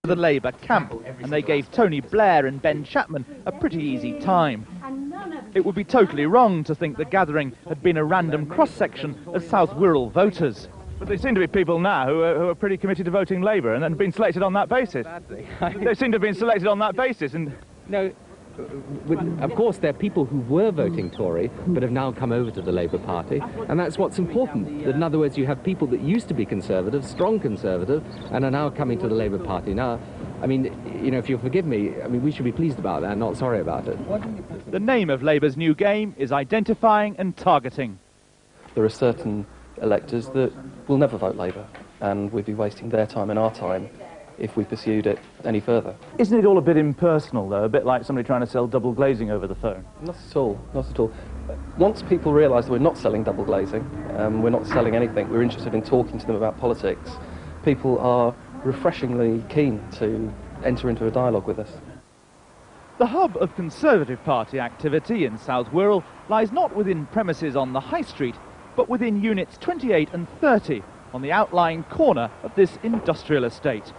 the Labour camp, and they gave Tony Blair and Ben Chapman a pretty easy time. It would be totally wrong to think the gathering had been a random cross-section of South Wirral voters. But there seem to be people now who are pretty committed to voting Labour and have been selected on that basis. They seem to have been selected on that basis. And no, of course there are people who were voting Tory but have now come over to the Labour Party, and that's what's important. In other words, you have people that used to be Conservative, strong Conservative, and are now coming to the Labour Party. Now, I mean, you know, if you'll forgive me, I mean, we should be pleased about that, not sorry about it. The name of Labour's new game is identifying and targeting. There are certain electors that will never vote Labour, and we'd be wasting their time and our time if we pursued it any further. Isn't it all a bit impersonal, though? A bit like somebody trying to sell double glazing over the phone? Not at all, not at all. Once people realise that we're not selling double glazing, we're not selling anything, we're interested in talking to them about politics, people are refreshingly keen to enter into a dialogue with us. The hub of Conservative Party activity in South Wirral lies not within premises on the High Street, but within units 28 and 30 on the outlying corner of this industrial estate.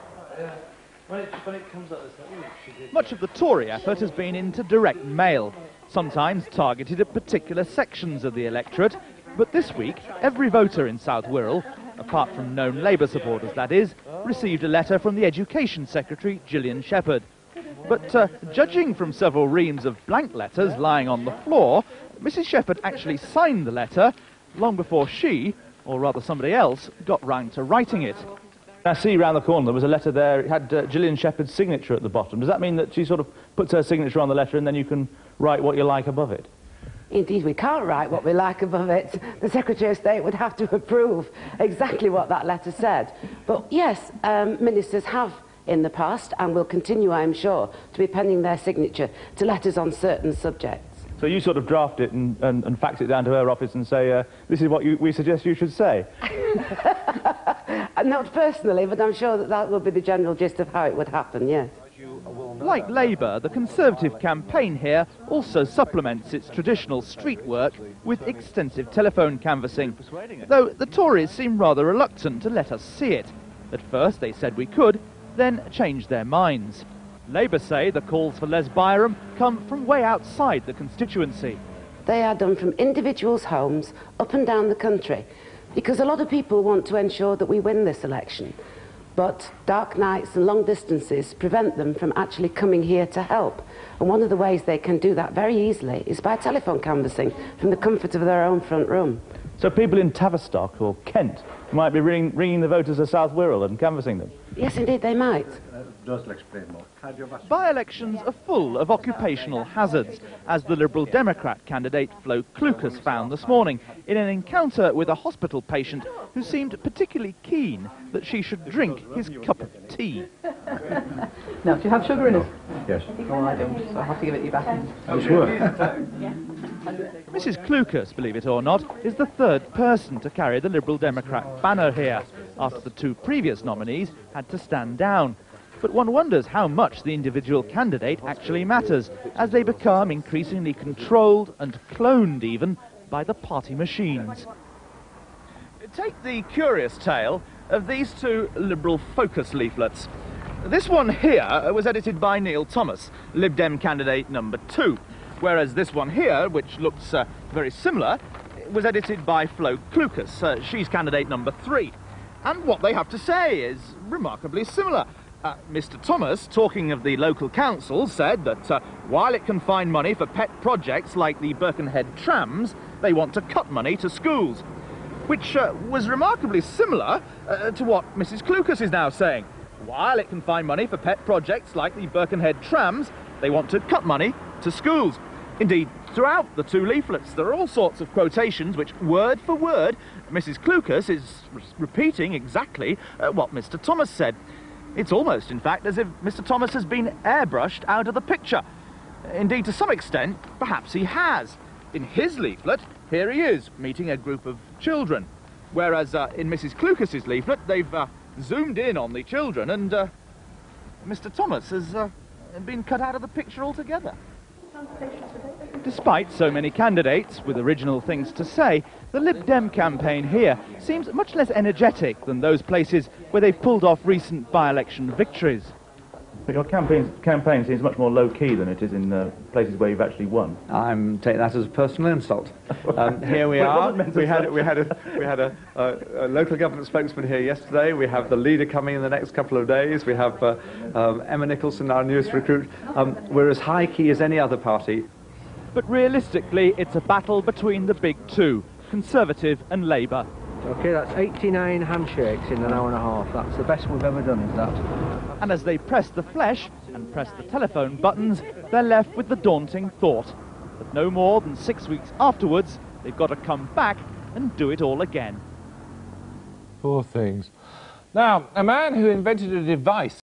Much of the Tory effort has been into direct mail, sometimes targeted at particular sections of the electorate, but this week every voter in South Wirral, apart from known Labour supporters that is, received a letter from the Education Secretary, Gillian Shepherd. But judging from several reams of blank letters lying on the floor, Mrs Shepherd actually signed the letter long before she, or rather somebody else, got round to writing it. I see round the corner there was a letter there, it had Gillian Shepherd's signature at the bottom. Does that mean that she sort of puts her signature on the letter and then you can write what you like above it? Indeed, we can't write what we like above it. The Secretary of State would have to approve exactly what that letter said. But yes, ministers have in the past, and will continue, I'm sure, to be penning their signature to letters on certain subjects. So you sort of draft it and fax it down to her office and say, this is what we suggest you should say? Not personally, but I'm sure that that will be the general gist of how it would happen, yes. Like Labour, the Conservative campaign here also supplements its traditional street work with extensive telephone canvassing, though the Tories seem rather reluctant to let us see it. At first they said we could, then changed their minds. Labour say the calls for Les Byram come from way outside the constituency. They are done from individuals' homes up and down the country, because a lot of people want to ensure that we win this election. But dark nights and long distances prevent them from actually coming here to help. And one of the ways they can do that very easily is by telephone canvassing from the comfort of their own front room. So people in Tavistock or Kent might be ringing the voters of South Wirral and canvassing them? Yes, indeed, they might. Explain more. By-elections are full of occupational hazards, as the Liberal Democrat candidate Flo Clucas found this morning in an encounter with a hospital patient who seemed particularly keen that she should drink his cup of tea. Now, do you have sugar in it? Yes. No, I don't, so I'll have to give it you back. I'm sure. Mrs Clucas, believe it or not, is the third person to carry the Liberal Democrat banner here, after the two previous nominees had to stand down. But one wonders how much the individual candidate actually matters, as they become increasingly controlled and cloned even by the party machines. Take the curious tale of these two Liberal focus leaflets. This one here was edited by Neil Thomas, Lib Dem candidate number 2, whereas this one here, which looks very similar, was edited by Flo Clucas. She's candidate number 3. And what they have to say is remarkably similar. Mr Thomas, talking of the local council, said that while it can find money for pet projects like the Birkenhead trams, they want to cut money to schools, which was remarkably similar to what Mrs Clucas is now saying. While it can find money for pet projects like the Birkenhead trams, they want to cut money to schools. Indeed, throughout the two leaflets, there are all sorts of quotations which, word for word, Mrs Clucas is repeating exactly what Mr Thomas said. It's almost, in fact, as if Mr Thomas has been airbrushed out of the picture. Indeed, to some extent, perhaps he has. In his leaflet, here he is, meeting a group of children. Whereas in Mrs Clucas's leaflet, they've zoomed in on the children, and Mr Thomas has been cut out of the picture altogether. Despite so many candidates with original things to say, the Lib Dem campaign here seems much less energetic than those places where they've pulled off recent by-election victories. But your campaign seems much more low-key than it is in places where you've actually won. I'm taking that as a personal insult. Here we are. We had a local government spokesman here yesterday. We have the leader coming in the next couple of days. We have Emma Nicholson, our newest recruit. We're as high-key as any other party. But realistically, it's a battle between the big two, Conservative and Labour. OK, that's 89 handshakes in an hour and a half. That's the best we've ever done, is that? And as they press the flesh and press the telephone buttons, they're left with the daunting thought that no more than 6 weeks afterwards, they've got to come back and do it all again. Poor things. Now, a man who invented a device